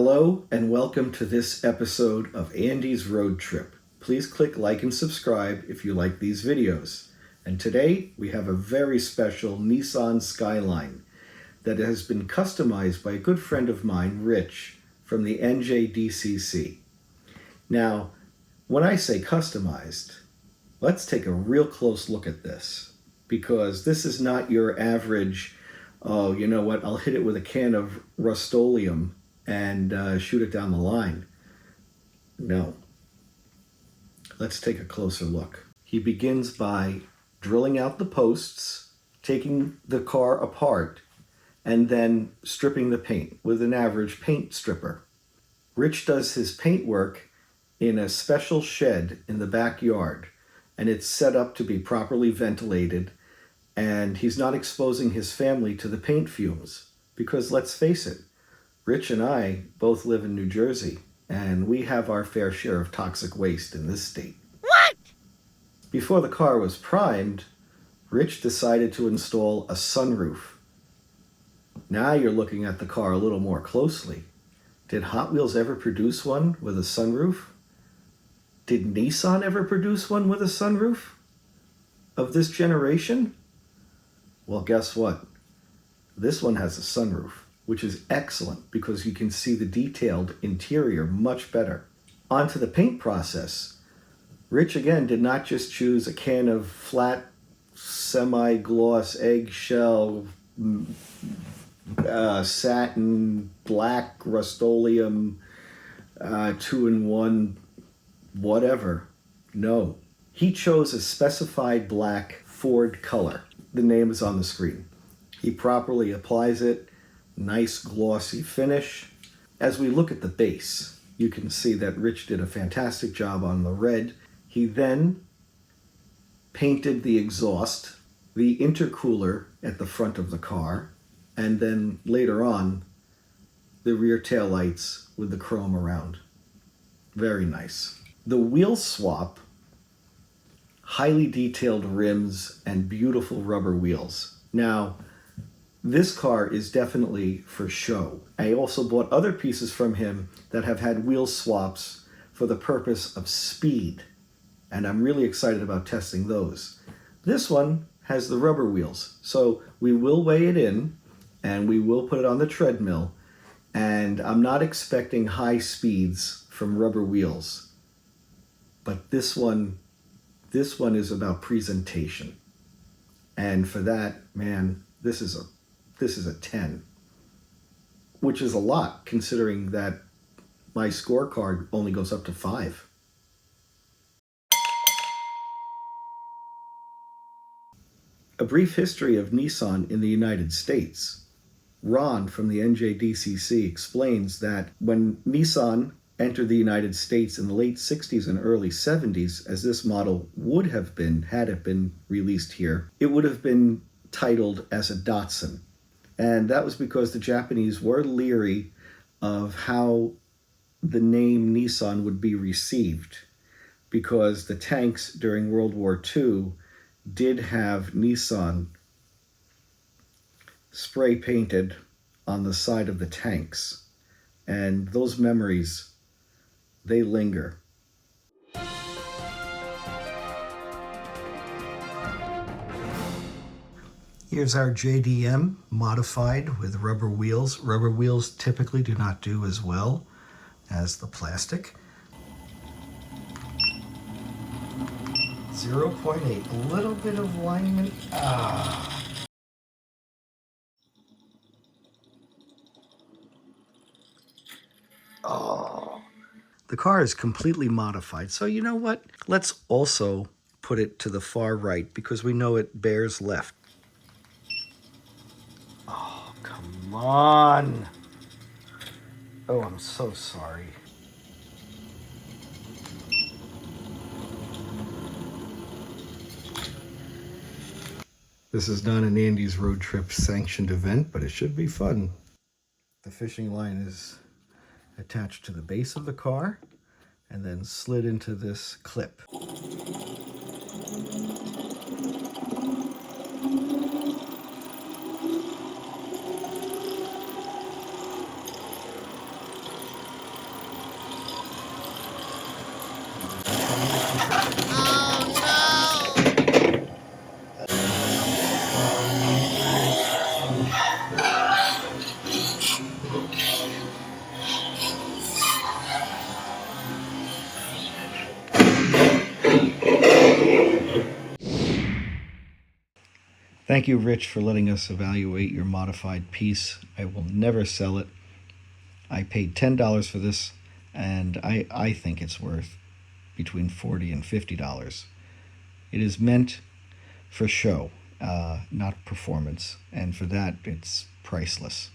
Hello and welcome to this episode of Andy's Road Trip. Please click like and subscribe if you like these videos. And today we have a very special Nissan Skyline that has been customized by a good friend of mine, Rich, from the NJDCC. Now, when I say customized, let's take a real close look at this, because this is not your average, oh, you know what, I'll hit it with a can of Rust-Oleum and shoot it down the line. No. Let's take a closer look. He begins by drilling out the posts, taking the car apart, and then stripping the paint with an average paint stripper. Rich does his paint work in a special shed in the backyard, and it's set up to be properly ventilated, and he's not exposing his family to the paint fumes, because let's face it, Rich and I both live in New Jersey, and we have our fair share of toxic waste in this state. What? Before the car was primed, Rich decided to install a sunroof. Now you're looking at the car a little more closely. Did Hot Wheels ever produce one with a sunroof? Did Nissan ever produce one with a sunroof? Of this generation? Well, guess what? This one has a sunroof, which is excellent because you can see the detailed interior much better. On to the paint process. Rich again did not just choose a can of flat, semi-gloss, eggshell, satin, black, Rust-Oleum, 2-in-1, whatever. No. He chose a specified black Ford color. The name is on the screen. He properly applies it. Nice glossy finish. As we look at the base, you can see that Rich did a fantastic job on the red. He then painted the exhaust, the intercooler at the front of the car, and then later on, the rear tail lights with the chrome around. Very nice. The wheel swap, highly detailed rims and beautiful rubber wheels. Now, this car is definitely for show. I also bought other pieces from him that have had wheel swaps for the purpose of speed, and I'm really excited about testing those. This one has the rubber wheels, so we will weigh it in and we will put it on the treadmill, and I'm not expecting high speeds from rubber wheels, but this one is about presentation, and for that, man, this is a 10, which is a lot considering that my scorecard only goes up to 5. A brief history of Nissan in the United States. Ron from the NJDCC explains that when Nissan entered the United States in the late 60s and early 70s, as this model would have been had it been released here, it would have been titled as a Datsun. And that was because the Japanese were leery of how the name Nissan would be received, because the tanks during World War II did have Nissan spray painted on the side of the tanks. And those memories, they linger. Here's our JDM modified with rubber wheels. Rubber wheels typically do not do as well as the plastic. 0.8, a little bit of alignment. Oh. The car is completely modified. So you know what? Let's also put it to the far right because we know it bears left. Oh, come on. Oh, I'm so sorry. This is not an Andy's Road Trip sanctioned event, but it should be fun. The fishing line is attached to the base of the car and then slid into this clip. Thank you, Rich, for letting us evaluate your modified piece. I will never sell it. I paid $10 for this, and I think it's worth between $40 and $50. It is meant for show, not performance, and for that, it's priceless.